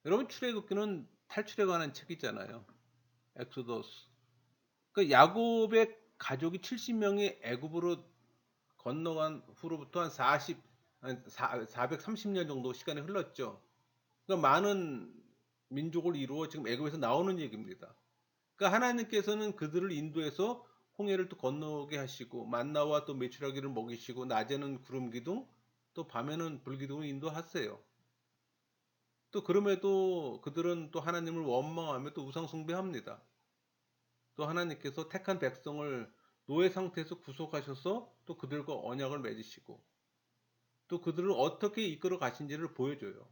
여러분 출애굽기는 탈출에 관한 책이잖아요. 엑소더스. 그 야곱의 가족이 70명이 애굽으로 건너간 후로부터 한 40, 한 430년 정도 시간이 흘렀죠. 그러니까 많은 민족을 이루어 지금 애굽에서 나오는 얘기입니다. 그러니까 하나님께서는 그들을 인도해서 홍해를 또 건너게 하시고 만나와 또 메추라기를 먹이시고 낮에는 구름 기둥 또 밤에는 불 기둥을 인도하세요. 또 그럼에도 그들은 또 하나님을 원망하며 또 우상 숭배합니다. 또 하나님께서 택한 백성을 노예 상태에서 구속하셔서 또 그들과 언약을 맺으시고 또 그들을 어떻게 이끌어 가신지를 보여줘요.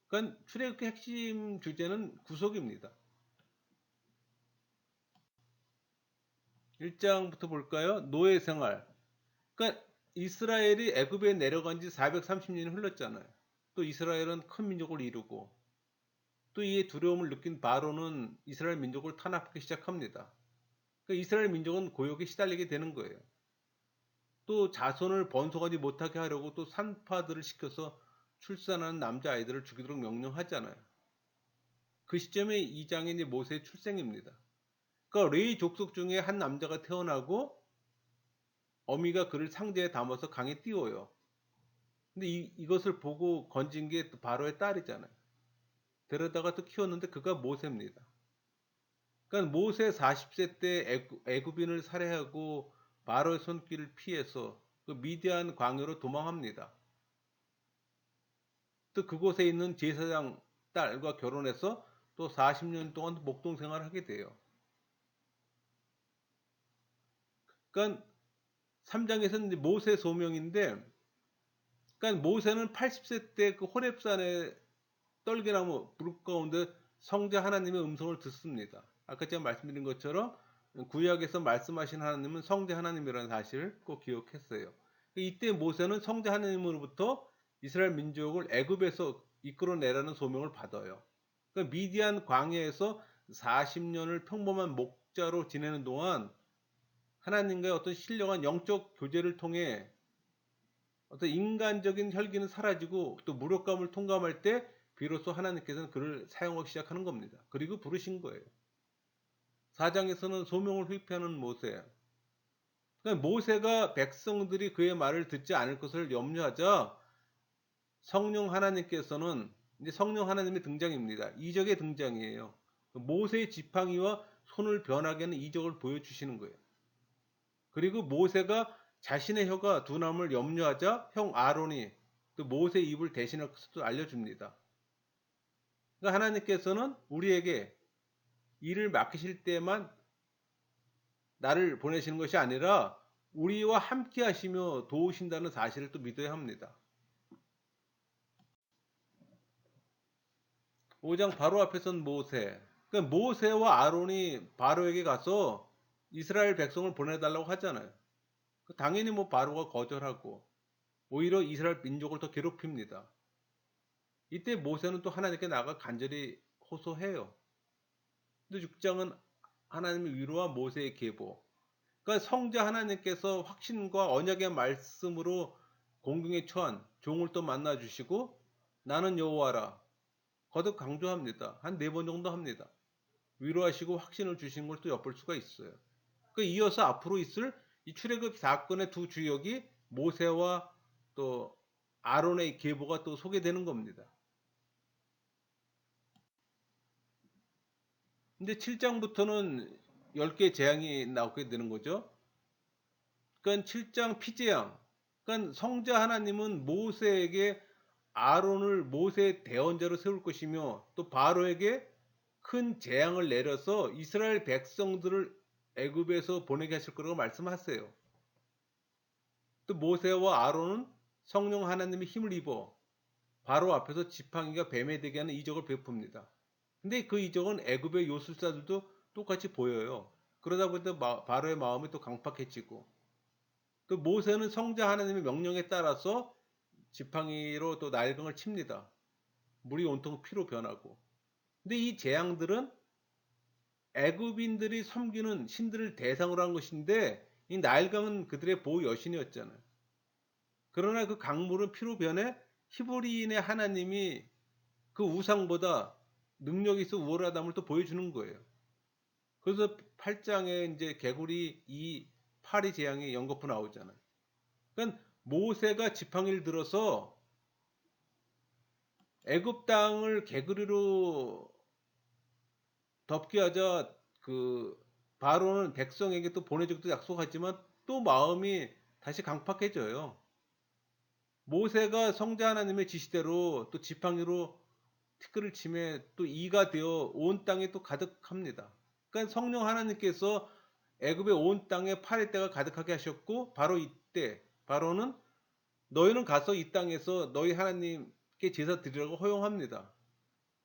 그러니까 출애굽기 핵심 주제는 구속입니다. 1장부터 볼까요? 노예 생활. 그러니까 이스라엘이 애굽에 내려간 지 430년이 흘렀잖아요. 또 이스라엘은 큰 민족을 이루고 또 이에 두려움을 느낀 바로는 이스라엘 민족을 탄압하기 시작합니다. 그러니까 이스라엘 민족은 고역에 시달리게 되는 거예요. 또 자손을 번성하지 못하게 하려고 또 산파들을 시켜서 출산하는 남자아이들을 죽이도록 명령하잖아요. 그 시점에 이 장이 이제 모세의 출생입니다. 그러니까 레위 족속 중에 한 남자가 태어나고 어미가 그를 상자에 담아서 강에 띄워요. 근데 이것을 보고 건진 게 또 바로의 딸이잖아요. 데려다가 또 키웠는데 그가 모세입니다. 그러니까 모세 40세 때 애굽인을 살해하고 바로의 손길을 피해서 그 미디안 광야로 도망합니다. 또 그곳에 있는 제사장 딸과 결혼해서 또 40년 동안 목동 생활을 하게 돼요. 그러니까 3장에서는 모세 소명인데, 그러니까 모세는 80세 때 그 호렙산의 떨기나무 불 가운데 성자 하나님의 음성을 듣습니다. 아까 제가 말씀드린 것처럼 구약에서 말씀하신 하나님은 성자 하나님이라는 사실을 꼭 기억했어요. 이때 모세는 성자 하나님으로부터 이스라엘 민족을 애굽에서 이끌어내라는 소명을 받아요. 그러니까 미디안 광야에서 40년을 평범한 목자로 지내는 동안 하나님과의 어떤 신령한 영적 교제를 통해 어떤 인간적인 혈기는 사라지고 또 무력감을 통감할 때 비로소 하나님께서는 그를 사용하기 시작하는 겁니다. 그리고 부르신 거예요. 4장에서는 소명을 회피하는 모세. 그러니까 모세가 백성들이 그의 말을 듣지 않을 것을 염려하자 성령 하나님께서는 이제 성령 하나님의 등장입니다. 이적의 등장이에요. 모세의 지팡이와 손을 변하게 하는 이적을 보여주시는 거예요. 그리고 모세가 자신의 혀가 둔함을 염려하자 형 아론이 또 모세의 입을 대신할 것을 알려줍니다. 그러니까 하나님께서는 우리에게 일을 맡기실 때만 나를 보내시는 것이 아니라 우리와 함께 하시며 도우신다는 사실을 또 믿어야 합니다. 5장 바로 앞에 선 모세. 그러니까 모세와 아론이 바로에게 가서 이스라엘 백성을 보내달라고 하잖아요. 당연히 뭐 바로가 거절하고 오히려 이스라엘 민족을 더 괴롭힙니다. 이때 모세는 또 하나님께 나가 간절히 호소해요. 근데 6장은 하나님의 위로와 모세의 계보. 그러니까 성자 하나님께서 확신과 언약의 말씀으로 공경에 처한 종을 또 만나 주시고 나는 여호와라 거듭 강조합니다. 한 4번 정도 합니다. 위로하시고 확신을 주신 걸 또 엿볼 수가 있어요. 그 이어서 앞으로 있을 이 출애굽 사건의 두 주역이 모세와 또 아론의 계보가 또 소개되는 겁니다. 근데 7장부터는 10개의 재앙이 나오게 되는 거죠. 그러니까 7장 피재앙. 그러니까 성자 하나님은 모세에게 아론을 모세의 대언자로 세울 것이며 또 바로에게 큰 재앙을 내려서 이스라엘 백성들을 애굽에서 보내게 하실 거라고 말씀하세요. 또 모세와 아론은 성령 하나님의 힘을 입어 바로 앞에서 지팡이가 뱀에 되게 하는 이적을 베풉니다. 근데 그 이적은 애굽의 요술사들도 똑같이 보여요. 그러다 보니까 바로의 마음이 또 강팍해지고 또 모세는 성자 하나님의 명령에 따라서 지팡이로 또 날강을 칩니다. 물이 온통 피로 변하고. 근데 이 재앙들은 애굽인들이 섬기는 신들을 대상으로 한 것인데 이 나일강은 그들의 보호 여신이었잖아요. 그러나 그 강물은 피로 변해 히브리인의 하나님이 그 우상보다 능력이 있어 우월하다을 또 보여주는 거예요. 그래서 8장에 이제 개구리 2, 8의 재앙이 연거푸 나오잖아요. 그러니까 모세가 지팡이를 들어서 애굽 땅을 개구리로 덮게 하자 그 바로는 백성에게 또 보내주기도 약속하지만 또 마음이 다시 강팍해져요. 모세가 성자 하나님의 지시대로 또 지팡이로 티끌을 치매 또 이가 되어 온 땅에 또 가득합니다. 그러니까 성령 하나님께서 애굽의 온 땅에 파릴 때가 가득하게 하셨고 바로 이때 바로는 너희는 가서 이 땅에서 너희 하나님께 제사 드리라고 허용합니다.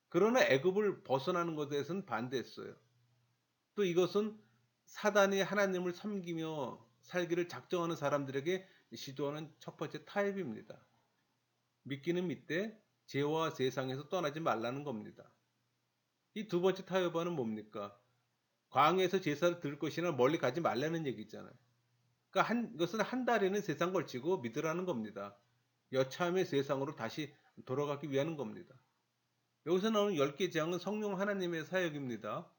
그러나 애굽을 벗어나는 것에 대해서는 반대했어요. 또 이것은 사단이 하나님을 섬기며 살기를 작정하는 사람들에게 시도하는 첫 번째 타협입니다. 믿기는 믿되 죄와 세상에서 떠나지 말라는 겁니다. 이 두 번째 타협안은 뭡니까? 광야에서 제사를 드릴 것이나 멀리 가지 말라는 얘기잖아요. 그러니까 이것은 한 달에는 세상 걸치고 믿으라는 겁니다. 여차함의 세상으로 다시 돌아가기 위한 겁니다. 여기서 나오는 10개 재앙은 성령 하나님의 사역입니다.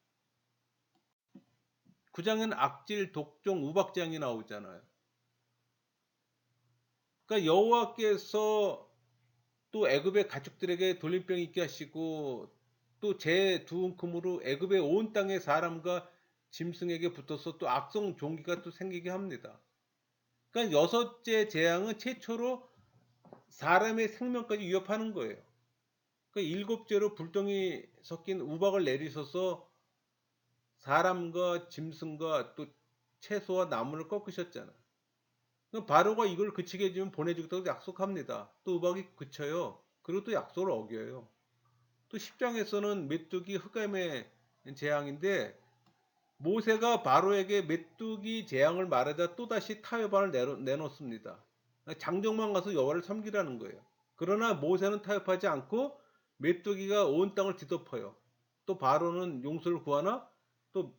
9장에는 악질, 독종, 우박재앙이 나오잖아요. 그러니까 여호와께서 또 애굽의 가축들에게 돌림병 있게 하시고 또 제 두 움큼으로 애굽의 온 땅의 사람과 짐승에게 붙어서 또 악성 종기가 또 생기게 합니다. 그러니까 여섯째 재앙은 최초로 사람의 생명까지 위협하는 거예요. 그러니까 일곱째로 불똥이 섞인 우박을 내리셔서 사람과 짐승과 또 채소와 나무를 꺾으셨잖아요. 바로가 이걸 그치게 해주면 보내주겠다고 약속합니다. 또 우박이 그쳐요. 그리고 또 약속을 어겨요. 또 10장에서는 메뚜기 흑암의 재앙인데 모세가 바로에게 메뚜기 재앙을 말하자 또다시 타협안을 내놓습니다. 장정만 가서 여호와를 섬기라는 거예요. 그러나 모세는 타협하지 않고 메뚜기가 온 땅을 뒤덮어요. 또 바로는 용서를 구하나 또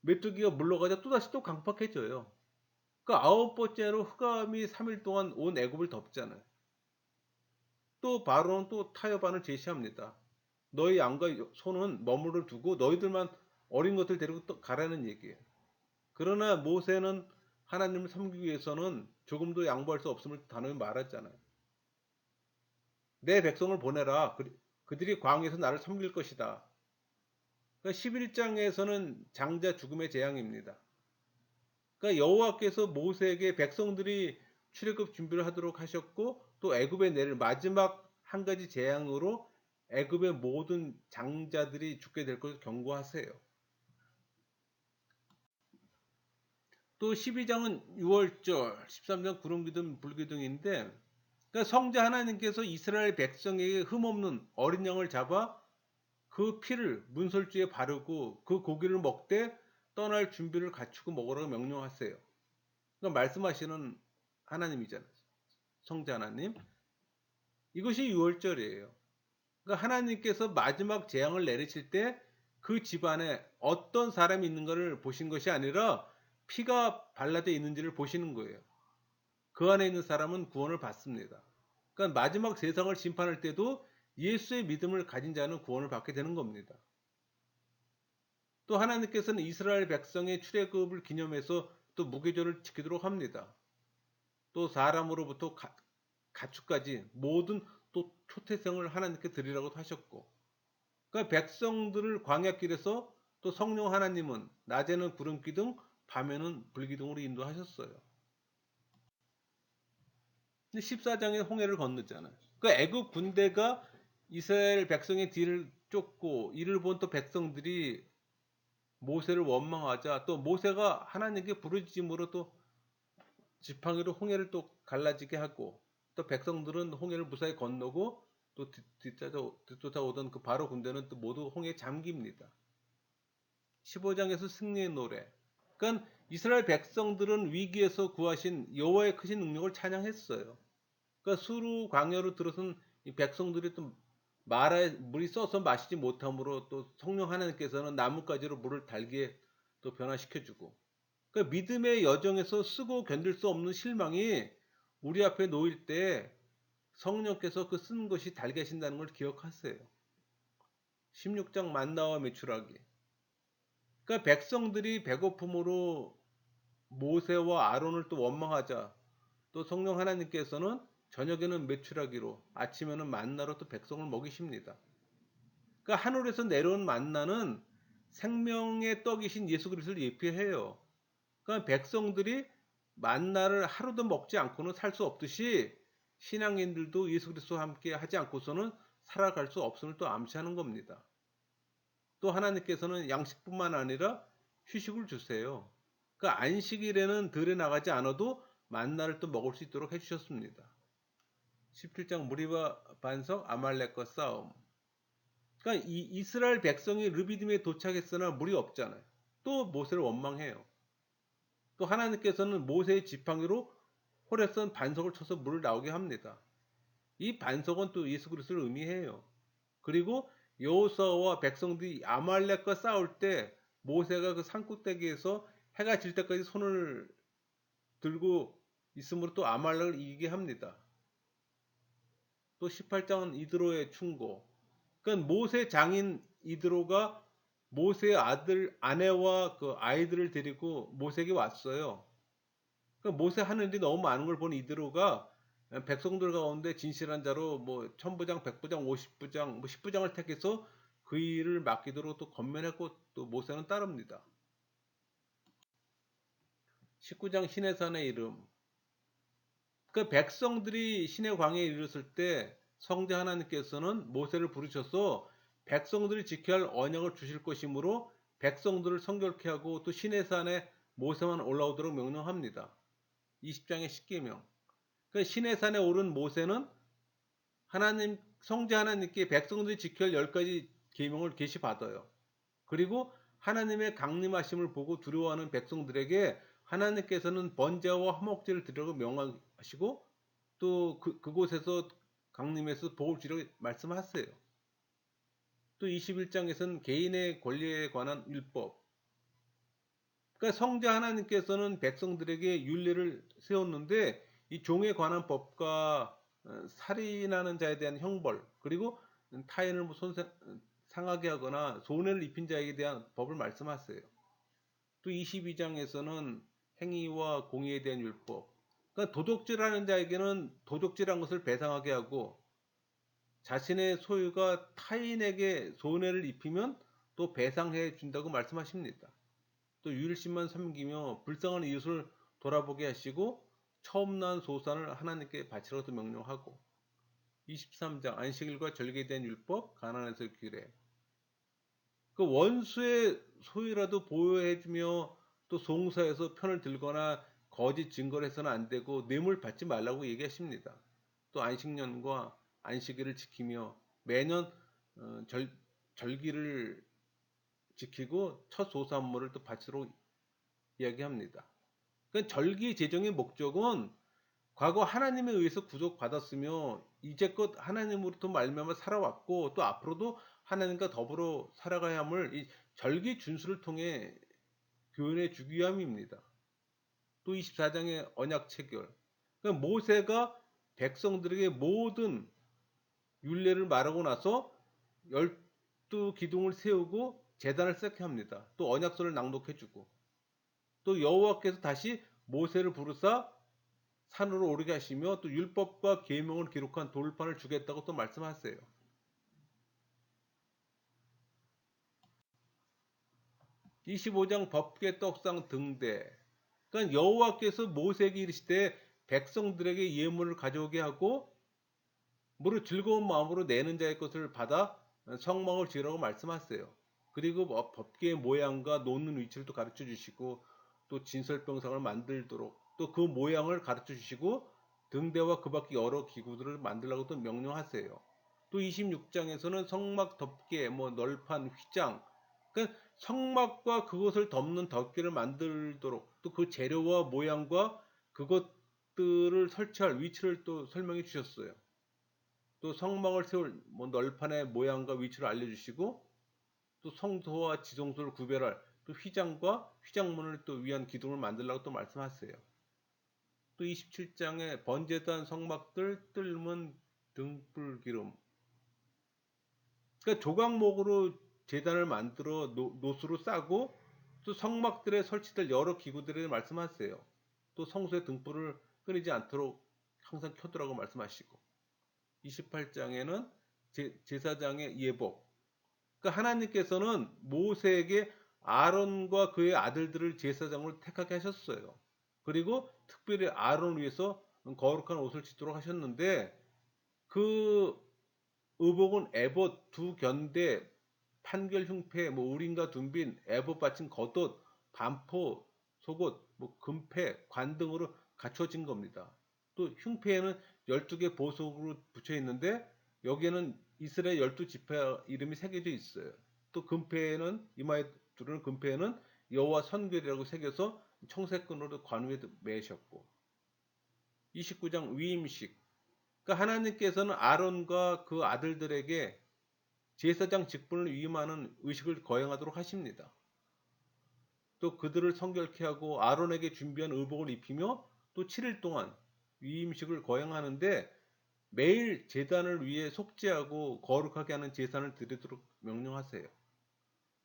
메뚜기가 물러가자 또다시 또 강팍해져요. 그 아홉 번째로 흑암이 3일 동안 온 애굽을 덮잖아요. 또 바로는 또 타협안을 제시합니다. 너희 양과 소는 머무를 두고 너희들만 어린 것들 데리고 또 가라는 얘기예요. 그러나 모세는 하나님을 섬기기 위해서는 조금도 양보할 수 없음을 단호히 말했잖아요. 내 백성을 보내라. 그들이 광야에서 나를 섬길 것이다. 11장에서는 장자 죽음의 재앙입니다. 그러니까 여호와께서 모세에게 백성들이 출애굽 준비를 하도록 하셨고 또 애굽에 내릴 마지막 한 가지 재앙으로 애굽의 모든 장자들이 죽게 될 것을 경고하세요. 또 12장은 6월절, 13장 구름기둥 불기둥인데 그러니까 성자 하나님께서 이스라엘 백성에게 흠없는 어린 양을 잡아 그 피를 문설주에 바르고 그 고기를 먹되 떠날 준비를 갖추고 먹으라고 명령하세요. 그러니까 말씀하시는 하나님이잖아요. 성자 하나님. 이것이 6월절이에요. 그러니까 하나님께서 마지막 재앙을 내리실 때 그 집안에 어떤 사람이 있는가를 보신 것이 아니라 피가 발라져 있는지를 보시는 거예요. 그 안에 있는 사람은 구원을 받습니다. 그러니까 마지막 세상을 심판할 때도 예수의 믿음을 가진 자는 구원을 받게 되는 겁니다. 또 하나님께서는 이스라엘 백성의 출애굽을 기념해서 또 무교절을 지키도록 합니다. 또 사람으로부터 가축까지 모든 또 초태생을 하나님께 드리라고 하셨고, 그러니까 백성들을 광야길에서 또 성령 하나님은 낮에는 구름기둥, 밤에는 불기둥으로 인도하셨어요. 근데 14장에 홍해를 건너잖아요. 그 애굽 군대가 이스라엘 백성의 뒤를 쫓고 이를 본 또 백성들이 모세를 원망하자 또 모세가 하나님께 부르짖음으로 또 지팡이로 홍해를 또 갈라지게 하고 또 백성들은 홍해를 무사히 건너고 또 뒤쫓아오던 그 바로 군대는 또 모두 홍해에 잠깁니다. 15장에서 승리의 노래. 그러니까 이스라엘 백성들은 위기에서 구하신 여호와의 크신 능력을 찬양했어요. 그러니까 수루 광야로 들어선 이 백성들이 또 물이 써서 마시지 못함으로 또 성령 하나님께서는 나뭇가지로 물을 달게 또 변화시켜주고 그러니까 믿음의 여정에서 쓰고 견딜 수 없는 실망이 우리 앞에 놓일 때 성령께서 그 쓴 것이 달게 하신다는 걸 기억하세요. 16장 만나와 메추라기. 그러니까 백성들이 배고픔으로 모세와 아론을 또 원망하자 또 성령 하나님께서는 저녁에는 메추라기로 아침에는 만나로 또 백성을 먹이십니다. 그러니까 하늘에서 내려온 만나는 생명의 떡이신 예수 그리스도를 예표해요. 그러니까 백성들이 만나를 하루도 먹지 않고는 살 수 없듯이 신앙인들도 예수 그리스도와 함께 하지 않고서는 살아갈 수 없음을 또 암시하는 겁니다. 또 하나님께서는 양식뿐만 아니라 휴식을 주세요. 그 안식일에는 들에 나가지 않아도 만나를 또 먹을 수 있도록 해주셨습니다. 17장 무리와 반석 아말렉과 싸움. 그러니까 이 이스라엘 백성이 르비딤에 도착했으나 물이 없잖아요. 또 모세를 원망해요. 또 하나님께서는 모세의 지팡이로 호렙산 반석을 쳐서 물을 나오게 합니다. 이 반석은 또 예수 그리스도를 의미해요. 그리고 여호수아와 백성들이 아말렉과 싸울 때 모세가 그 산꼭대기에서 해가 질 때까지 손을 들고 있으므로 또 아말렉을 이기게 합니다. 또 18장은 이드로의 충고. 그러니까 모세 장인 이드로가 모세의 아내와 그 아이들을 데리고 모세에게 왔어요. 그러니까 모세 하는 일이 너무 많은 걸 본 이드로가 백성들 가운데 진실한 자로 뭐 천부장, 백부장, 50부장, 뭐 10부장을 택해서 그 일을 맡기도록 또 건면했고 또 모세는 따릅니다. 19장 시내산의 이름. 그 백성들이 시내 광야에 이르렀을 때 성자 하나님께서는 모세를 부르셔서 백성들이 지켜야 할 언약을 주실 것이므로 백성들을 성결케 하고 또 시내산에 모세만 올라오도록 명령합니다. 20장의 십계명. 그 시내산에 오른 모세는 하나님 성자 하나님께 백성들이 지켜야 할 10가지 계명을 계시받아요. 그리고 하나님의 강림하심을 보고 두려워하는 백성들에게 하나님께서는 번제와 화목제를 드리라고 명하시고 또 그곳에서 강림해서 복을 주라고 말씀하세요. 또 21장에서는 개인의 권리에 관한 율법. 그러니까 성자 하나님께서는 백성들에게 율례를 세웠는데 이 종에 관한 법과 살인하는 자에 대한 형벌 그리고 타인을 상하게 하거나 손해를 입힌 자에게 대한 법을 말씀하세요. 또 22장에서는 행위와 공의에 대한 율법. 그러니까 도둑질하는 자에게는 도둑질한 것을 배상하게 하고 자신의 소유가 타인에게 손해를 입히면 또 배상해 준다고 말씀하십니다. 또 유일심만 섬기며 불쌍한 이웃을 돌아보게 하시고 처음 난 소산을 하나님께 바치라고 명령하고 23장 안식일과 절기에 대한 율법 가나안에서의 규례. 그 원수의 소유라도 보호해주며 또 송사에서 편을 들거나 거짓 증거를 해서는 안 되고 뇌물 받지 말라고 얘기하십니다. 또 안식년과 안식일을 지키며 매년 절기를 지키고 첫 소산물을 또 바치도록 이야기합니다. 그러니까 절기 제정의 목적은 과거 하나님에 의해서 구속받았으며 이제껏 하나님으로부터 말미암아 살아왔고 또 앞으로도 하나님과 더불어 살아가야 함을 이 절기 준수를 통해 교훈해 주기 위함입니다. 또 24장의 언약 체결. 그러니까 모세가 백성들에게 모든 율례를 말하고 나서 12기둥을 세우고 제단을 쌓게 합니다. 또 언약서를 낭독해 주고 또 여호와께서 다시 모세를 부르사 산으로 오르게 하시며 또 율법과 계명을 기록한 돌판을 주겠다고 또 말씀하세요. 25장 법궤 떡상 등대. 그러니까 여호와께서 모세에게 이르시되 백성들에게 예물을 가져오게 하고 무릇 즐거운 마음으로 내는 자의 것을 받아 성막을 지으라고 말씀하세요. 그리고 법궤의 모양과 놓는 위치를 또 가르쳐 주시고 또 진설병상을 만들도록 또 그 모양을 가르쳐 주시고 등대와 그 밖에 여러 기구들을 만들라고 또 명령하세요. 또 26장에서는 성막 덮개, 뭐 널판, 휘장, 그러니까 성막과 그것을 덮는 덮개를 만들도록 또 그 재료와 모양과 그것들을 설치할 위치를 또 설명해 주셨어요. 또 성막을 세울 뭐 널판의 모양과 위치를 알려주시고 또 성소와 지성소를 구별할 또 휘장과 휘장문을 또 위한 기둥을 만들라고 또 말씀하세요. 또 27장에 번제단 성막들 뜰문 등불 기름. 그러니까 조각목으로 제단을 만들어 노수로 싸고 또 성막들에 설치될 여러 기구들을 말씀하세요. 또 성소의 등불을 끊이지 않도록 항상 켜두라고 말씀하시고 28장에는 제사장의 예복. 그러니까 하나님께서는 모세에게 아론과 그의 아들들을 제사장으로 택하게 하셨어요. 그리고 특별히 아론을 위해서 거룩한 옷을 짓도록 하셨는데 그 의복은 에봇, 두 견대, 판결 흉패, 뭐 우림과 둔빈, 에봇 받침 겉옷, 반포, 속옷, 뭐 금패, 관 등으로 갖춰진 겁니다. 또 흉패에는 12개 보석으로 붙여 있는데 여기에는 이스라엘 12지파 이름이 새겨져 있어요. 또 금패에는 이마에 두르는 금패에는 여호와 선결이라고 새겨서 청색끈으로 관우에 매셨고 29장 위임식. 그러니까 하나님께서는 아론과 그 아들들에게 제사장 직분을 위임하는 의식을 거행하도록 하십니다. 또 그들을 성결케 하고 아론에게 준비한 의복을 입히며 또 7일 동안 위임식을 거행하는데 매일 제단을 위해 속죄하고 거룩하게 하는 제사를 드리도록 명령하세요.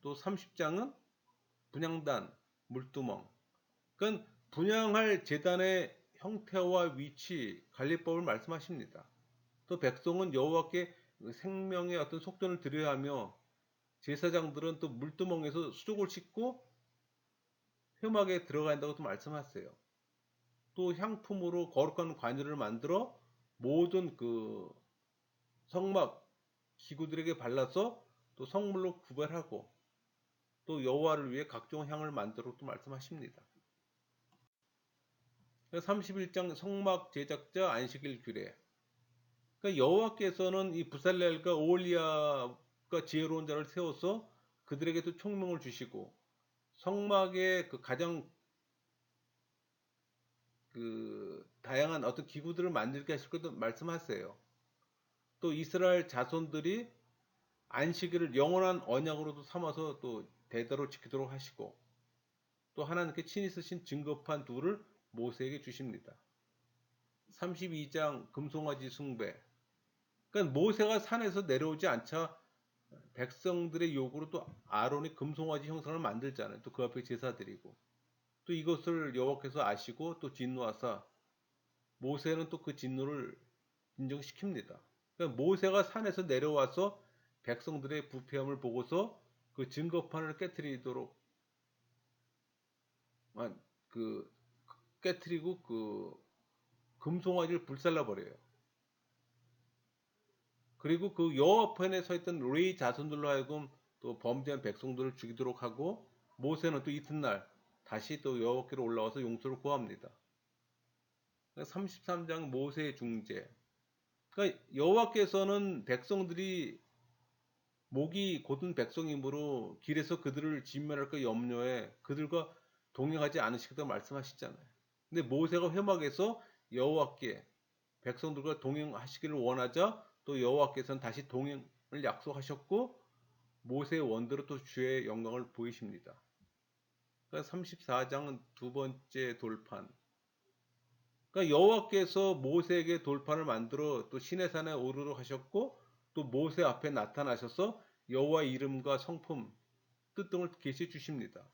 또 30장은 분향단, 물두멍. 그건 분향할 제단의 형태와 위치, 관리법을 말씀하십니다. 또 백성은 여호와께 생명의 어떤 속전을 드려야 하며 제사장들은 또 물두멍에서 수족을 씻고 회막에 들어가야 한다고 또 말씀하세요. 또 향품으로 거룩한 관유를 만들어 모든 그 성막 기구들에게 발라서 또 성물로 구별하고 또 여호와를 위해 각종 향을 만들어 또 말씀하십니다. 31장 성막 제작자 안식일 규례. 그러니까 여호와께서는 이 부살렐과 오홀리압과 지혜로운 자를 세워서 그들에게도 총명을 주시고 성막의 그 가장 그 다양한 어떤 기구들을 만들게 하실 것도 말씀하세요. 또 이스라엘 자손들이 안식일을 영원한 언약으로도 삼아서 또 대대로 지키도록 하시고 또 하나님께 친히 쓰신 증거판 둘을 모세에게 주십니다. 32장 금송아지 숭배. 그러니까 모세가 산에서 내려오지 않자 백성들의 요구로 또 아론이 금송아지 형상을 만들잖아요. 또 그 앞에 제사 드리고 또 이것을 여호와께서 아시고 또 진노하사 모세는 또 그 진노를 인정시킵니다. 그러니까 모세가 산에서 내려와서 백성들의 부패함을 보고서 그 증거판을 깨뜨리도록 그 깨뜨리고 그 금송아지를 불살라 버려요. 그리고 그 여호와편에 서 있던 레위 자손들로 하여금 또 범죄한 백성들을 죽이도록 하고 모세는 또 이튿날 다시 또 여호와께로 올라와서 용서를 구합니다. 33장 모세의 중재. 그러니까 여호와께서는 백성들이 목이 곧은 백성이므로 길에서 그들을 진멸할까 염려해 그들과 동행하지 않으시겠다고 말씀하시잖아요. 근데 모세가 회막에서 여호와께 백성들과 동행하시기를 원하자 또 여호와께서는 다시 동행을 약속하셨고 모세의 원대로 또 주의 영광을 보이십니다. 그러니까 34장은 두 번째 돌판. 그러니까 여호와께서 모세에게 돌판을 만들어 또 시내산에 오르도록 하셨고 또 모세 앞에 나타나셔서 여호와의 이름과 성품, 뜻 등을 계시해 주십니다.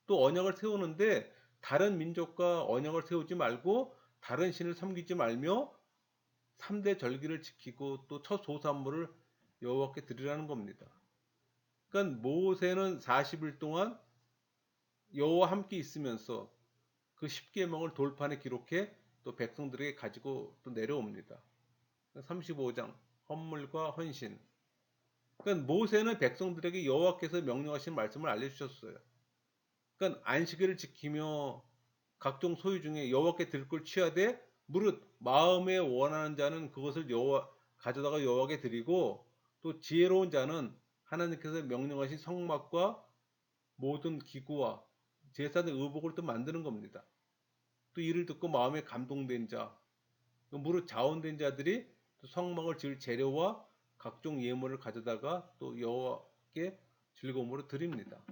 또 언약을 세우는데 다른 민족과 언약을 세우지 말고 다른 신을 섬기지 말며 3대 절기를 지키고 또 첫 소산물을 여호와께 드리라는 겁니다. 그러니까 모세는 40일 동안 여호와 함께 있으면서 그 10계명을 돌판에 기록해 또 백성들에게 가지고 또 내려옵니다. 35장 헌물과 헌신. 그러니까 모세는 백성들에게 여호와께서 명령하신 말씀을 알려주셨어요. 그러니까 안식일을 지키며 각종 소유 중에 여호와께 드릴 걸 취하되 무릇 마음에 원하는 자는 그것을 가져다가 여호와께 드리고 또 지혜로운 자는 하나님께서 명령하신 성막과 모든 기구와 제사된 의복을 또 만드는 겁니다. 또 이를 듣고 마음에 감동된 자, 무릇 자원된 자들이 또 성막을 지을 재료와 각종 예물을 가져다가 또 여호와께 즐거움으로 드립니다.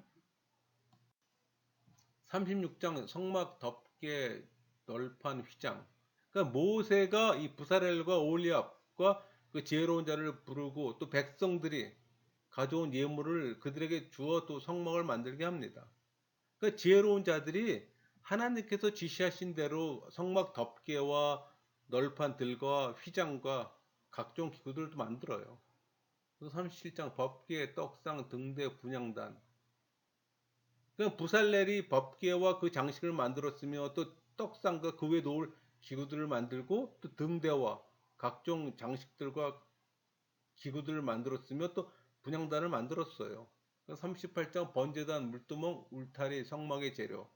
36장 성막 덮개 널판 휘장. 그러니까 모세가 이 부사렐과 오홀리압과 그 지혜로운 자를 부르고 또 백성들이 가져온 예물을 그들에게 주어 또 성막을 만들게 합니다. 그러니까 지혜로운 자들이 하나님께서 지시하신 대로 성막 덮개와 널판 들과 휘장과 각종 기구들도 만들어요. 그래서 37장 법궤, 떡상, 등대, 분향단. 그냥 부살렐이 법궤와 그 장식을 만들었으며 또 떡상과 그 위에 놓을 기구들을 만들고 또 등대와 각종 장식들과 기구들을 만들었으며 또 분향단을 만들었어요. 38장 번제단, 물두멍, 울타리, 성막의 재료.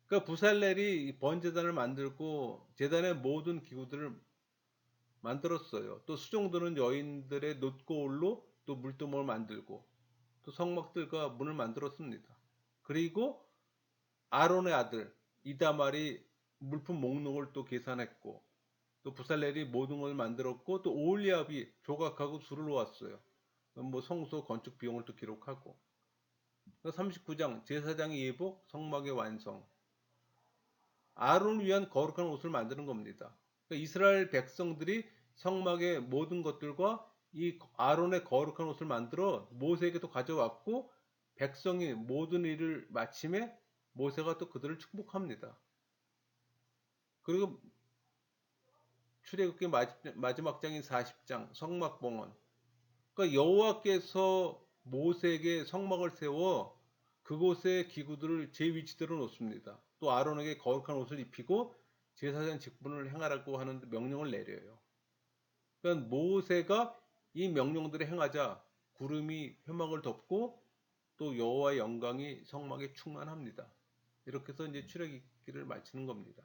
그러니까 부살렐이 번제단을 만들고 제단의 모든 기구들을 만들었어요. 또 수종드는 여인들의 놋고울로 또 물두멍을 만들고 또 성막들과 문을 만들었습니다. 그리고 아론의 아들 이다말이 물품 목록을 또 계산했고 또 부살렐이 모든 걸 만들었고 또 오홀리압이 조각하고 줄을 놓았어요. 뭐 성소 건축 비용을 또 기록하고 39장 제사장의 예복 성막의 완성. 아론을 위한 거룩한 옷을 만드는 겁니다. 그러니까 이스라엘 백성들이 성막의 모든 것들과 이 아론의 거룩한 옷을 만들어 모세에게도 가져왔고 백성이 모든 일을 마침에 모세가 또 그들을 축복합니다. 그리고 출애굽기 마지막 장인 40장 성막봉헌. 그러니까 여호와께서 모세에게 성막을 세워 그곳에 기구들을 제 위치대로 놓습니다. 또 아론에게 거룩한 옷을 입히고 제사장 직분을 행하라고 하는 명령을 내려요. 그러니까 모세가 이 명령들을 행하자 구름이 회막을 덮고 또 여호와의 영광이 성막에 충만합니다. 이렇게 해서 이제 출애굽기를 마치는 겁니다.